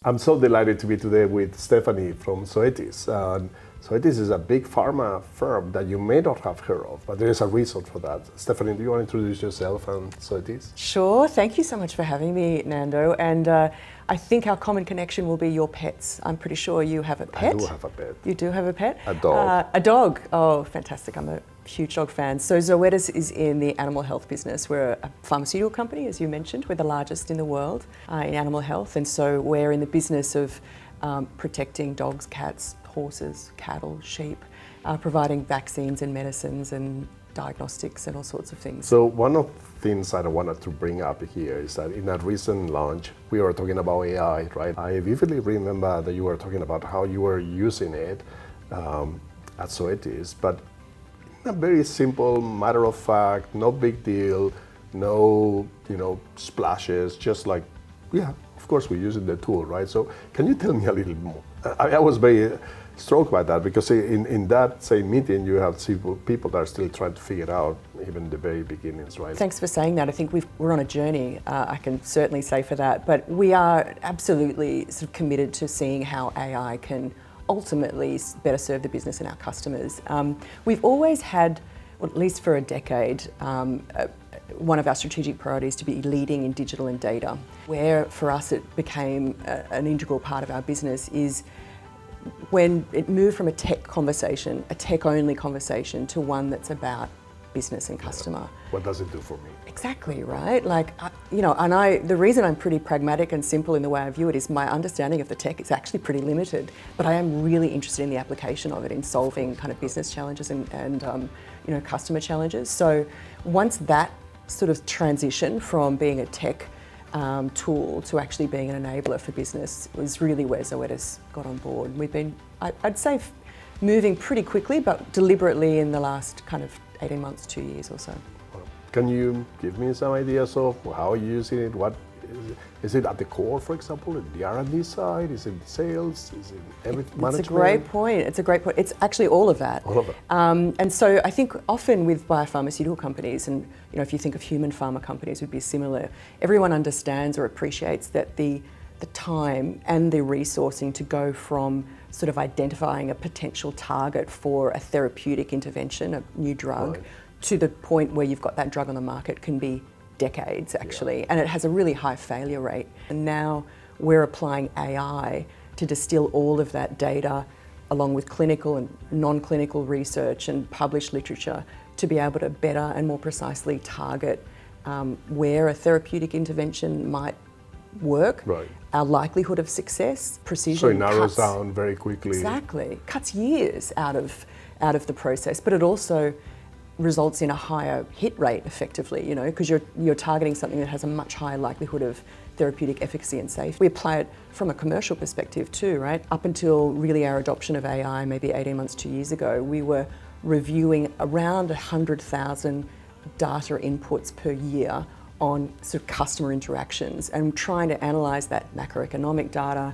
I'm so delighted to be today with Stephanie from Zoetis. Zoetis is a big pharma firm that you may not have heard of, but there is a reason for that. Stephanie, do you want to introduce yourself and Zoetis? Sure, thank you so much for having me, Nando. And I think our common connection will be your pets. I'm pretty sure you have a pet. I do have a pet. You do have a pet? A dog. A dog. Oh, fantastic. I'm a huge dog fan. So Zoetis is in the animal health business. We're a pharmaceutical company, as you mentioned. We're the largest in the world in animal health. And so we're in the business of protecting dogs, cats, horses, cattle, sheep, providing vaccines and medicines and diagnostics and all sorts of things. So one of the things I wanted to bring up here is that in a recent launch, we were talking about AI, right? I vividly remember that you were talking about how you were using it at Zoetis, but in a very simple, matter of fact, no big deal, no, splashes, just like, yeah, of course we're using the tool, right? So can you tell me a little more? I was very struck by that because in that same meeting you have people that are still trying to figure it out, even the very beginnings, right? Thanks for saying that. I think we're on a journey, I can certainly say for that, but we are absolutely sort of committed to seeing how AI can ultimately better serve the business and our customers. We've always had, or at least for a decade, one of our strategic priorities to be leading in digital and data. Where for us it became an integral part of our business is when it moved from a tech conversation, a tech-only conversation, to one that's about business and customer. What does it do for me? Exactly, right? Like, the reason I'm pretty pragmatic and simple in the way I view it is my understanding of the tech is actually pretty limited, but I am really interested in the application of it in solving kind of business challenges and customer challenges. So once that sort of transition from being a tech tool to actually being an enabler for business was really where Zoetis got on board. We've been, I'd say, moving pretty quickly, but deliberately in the last kind of 18 months, 2 years or so. Can you give me some ideas of how you're using it? What is it at the core, for example, at the R&D side? Is it sales? Is it management? It's a great point. It's actually all of that. All of it. And so I think often with biopharmaceutical companies, and if you think of human pharma companies would be similar, everyone understands or appreciates that the time and the resourcing to go from sort of identifying a potential target for a therapeutic intervention, a new drug, right, to the point where you've got that drug on the market can be decades actually, and it has a really high failure rate. And now we're applying AI to distill all of that data along with clinical and non-clinical research and published literature to be able to better and more precisely target where a therapeutic intervention might work, right, our likelihood of success, precision. So it narrows down very quickly. Exactly, cuts years out of the process, but it also results in a higher hit rate effectively, because you're targeting something that has a much higher likelihood of therapeutic efficacy and safety. We apply it from a commercial perspective too, right? Up until really our adoption of AI, maybe 18 months, 2 years ago, we were reviewing around 100,000 data inputs per year on sort of customer interactions and trying to analyse that macroeconomic data,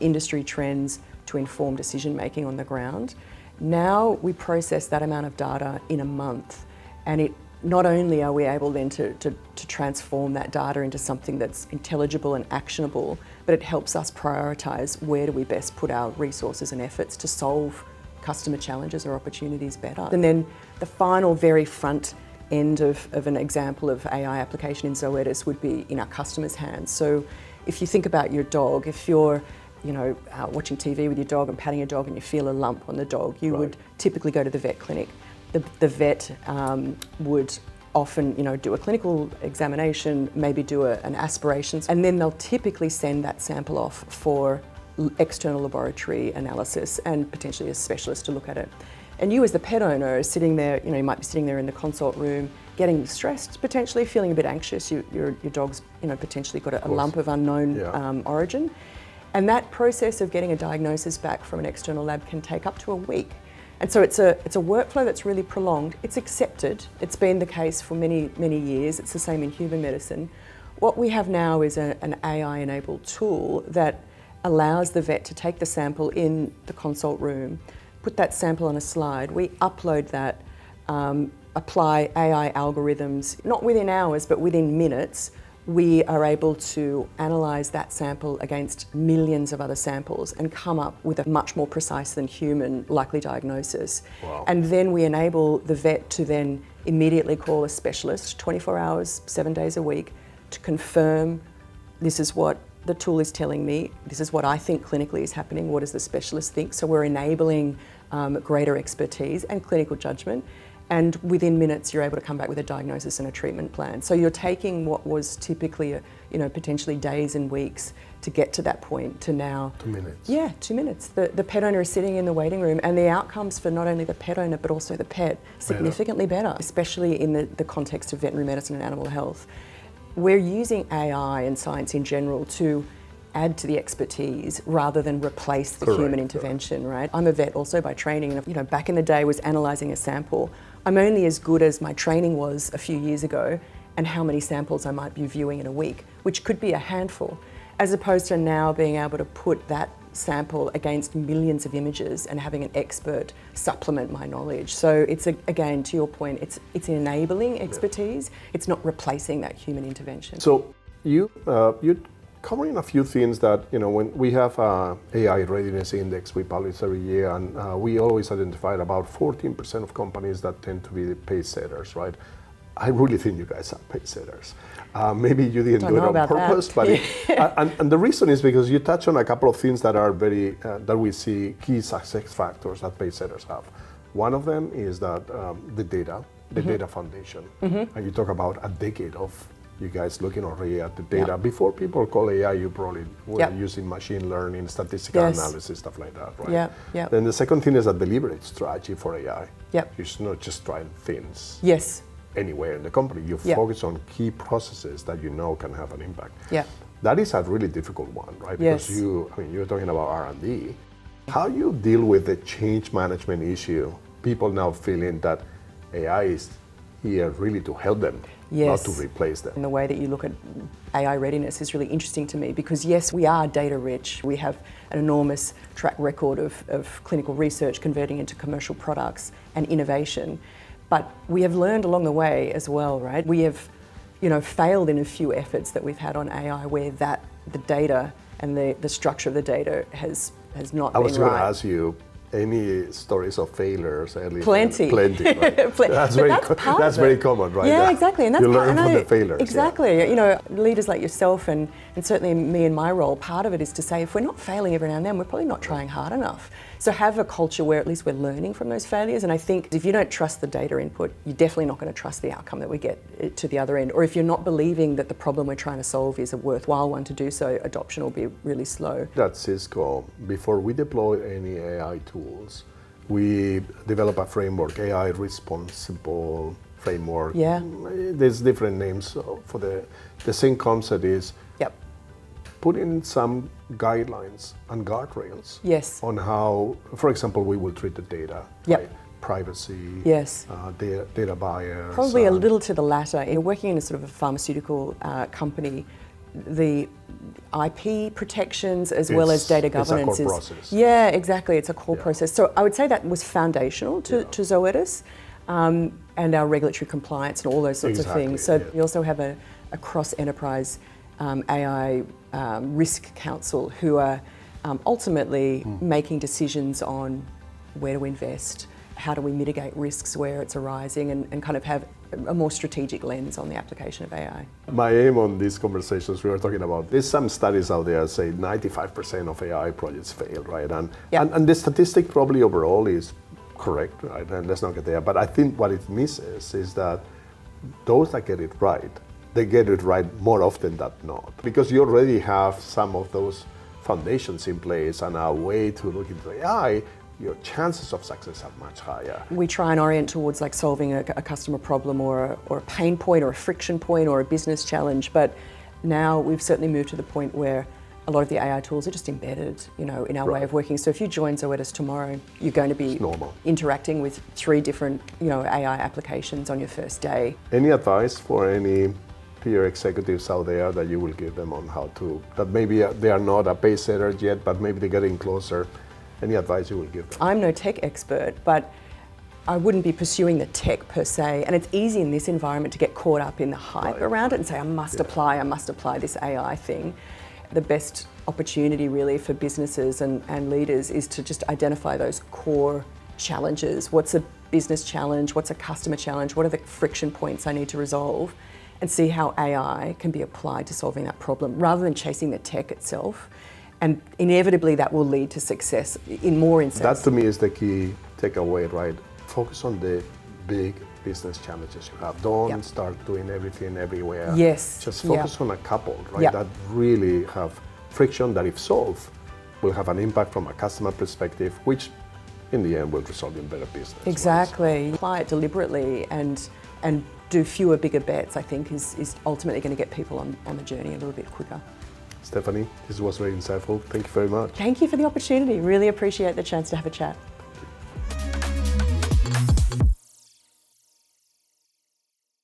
industry trends to inform decision making on the ground. Now we process that amount of data in a month, and not only are we able then to transform that data into something that's intelligible and actionable, but it helps us prioritise where do we best put our resources and efforts to solve customer challenges or opportunities better. And then the final very front end of an example of AI application in Zoetis would be in our customers' hands. So if you think about your dog, if you're watching TV with your dog and patting your dog and you feel a lump on the dog, you right, would typically go to the vet clinic. The vet would often do a clinical examination, maybe do an aspiration, and then they'll typically send that sample off for external laboratory analysis and potentially a specialist to look at it. And you as the pet owner are sitting there, you might be sitting there in the consult room getting stressed, potentially feeling a bit anxious. Your dog's potentially got a lump of unknown origin. And that process of getting a diagnosis back from an external lab can take up to a week. And so it's a workflow that's really prolonged. It's accepted. It's been the case for many, many years. It's the same in human medicine. What we have now is an AI-enabled tool that allows the vet to take the sample in the consult room, put that sample on a slide. We upload that, apply AI algorithms, not within hours, but within minutes, we are able to analyse that sample against millions of other samples and come up with a much more precise than human likely diagnosis. Wow. And then we enable the vet to then immediately call a specialist 24 hours, 7 days a week to confirm this is what the tool is telling me, this is what I think clinically is happening, what does the specialist think? So we're enabling greater expertise and clinical judgment. And within minutes, you're able to come back with a diagnosis and a treatment plan. So you're taking what was typically, potentially days and weeks to get to that point to now. 2 minutes. Yeah, 2 minutes. The pet owner is sitting in the waiting room, and the outcomes for not only the pet owner but also the pet significantly better, especially in the context of veterinary medicine and animal health. We're using AI and science in general to add to the expertise rather than replace the human intervention, right? I'm a vet also by training, and back in the day was analysing a sample. I'm only as good as my training was a few years ago and how many samples I might be viewing in a week, which could be a handful, as opposed to now being able to put that sample against millions of images and having an expert supplement my knowledge. So it's, again, to your point, it's enabling expertise, it's not replacing that human intervention. So you're covering a few things that, when we have AI readiness index we publish every year, and we always identified about 14% of companies that tend to be the pace setters, right? I really think you guys are pace setters. Maybe you didn't do it on purpose, but and the reason is because you touch on a couple of things that are very, that we see key success factors that pace setters have. One of them is that the data foundation. And you talk about a decade of you guys looking already at the data. Before people call AI, you probably were using machine learning, statistical analysis, stuff like that, right? Then the second thing is a deliberate strategy for AI. It's not just trying things anywhere in the company. You focus on key processes that can have an impact. That is a really difficult one, right? Because you're talking about R&D. How you deal with the change management issue, people now feeling that AI is here really to help them, not to replace them. And the way that you look at AI readiness is really interesting to me because yes, we are data rich. We have an enormous track record of clinical research converting into commercial products and innovation. But we have learned along the way as well, right? We have, failed in a few efforts that we've had on AI where the data and the structure of the data has not been right. I was going to ask you, any stories of failures? Plenty. Plenty, right? That's very common, right? Yeah, exactly. And that's you learn from the failures. Exactly. Leaders like yourself and certainly me in my role, part of it is to say if we're not failing every now and then, we're probably not trying hard enough. So have a culture where at least we're learning from those failures. And I think if you don't trust the data input, you're definitely not going to trust the outcome that we get to the other end. Or if you're not believing that the problem we're trying to solve is a worthwhile one to do so, adoption will be really slow. At Cisco, before we deploy any AI tools, we develop a framework, AI responsible framework. There's different names for the same concept is put in some guidelines and guardrails on how, for example, we will treat the data, right? Privacy, data bias. Probably a little to the latter. You're working in a sort of a pharmaceutical company, the IP protections as well as data governance is a core process. Yeah, exactly. It's a core process. So I would say that was foundational to Zoetis and our regulatory compliance and all those sorts of things. So we also have a cross-enterprise AI risk council who are ultimately making decisions on where to invest, how do we mitigate risks where it's arising, and kind of have a more strategic lens on the application of AI. My aim on these conversations we were talking about, there's some studies out there that say 95% of AI projects fail, right? And the statistic probably overall is correct, right? And let's not get there. But I think what it misses is that those that get it right, they get it right more often than not. Because you already have some of those foundations in place and a way to look into AI, your chances of success are much higher. We try and orient towards like solving a customer problem or a pain point or a friction point or a business challenge, but now we've certainly moved to the point where a lot of the AI tools are just embedded, in our way of working. So if you join Zoetis tomorrow, you're going to be interacting with 3 different, AI applications on your first day. Any advice for any peer executives out there that you will give them on how to, that maybe they are not a pace setter yet, but maybe they're getting closer? Any advice you will give them? I'm no tech expert, but I wouldn't be pursuing the tech per se. And it's easy in this environment to get caught up in the hype around it and say, I must apply this AI thing. The best opportunity really for businesses and leaders is to just identify those core challenges. What's a business challenge? What's a customer challenge? What are the friction points I need to resolve? And see how AI can be applied to solving that problem rather than chasing the tech itself. And inevitably that will lead to success in more instances. That to me is the key takeaway, right? Focus on the big business challenges you have. Don't start doing everything everywhere. Yes. Just focus on a couple, right? Yeah. That really have friction that if solved will have an impact from a customer perspective, which in the end will result in better business. Exactly. Right? Apply it deliberately and do fewer bigger bets, I think is ultimately going to get people on the journey a little bit quicker. Stephanie, this was very insightful. Thank you very much. Thank you for the opportunity. Really appreciate the chance to have a chat.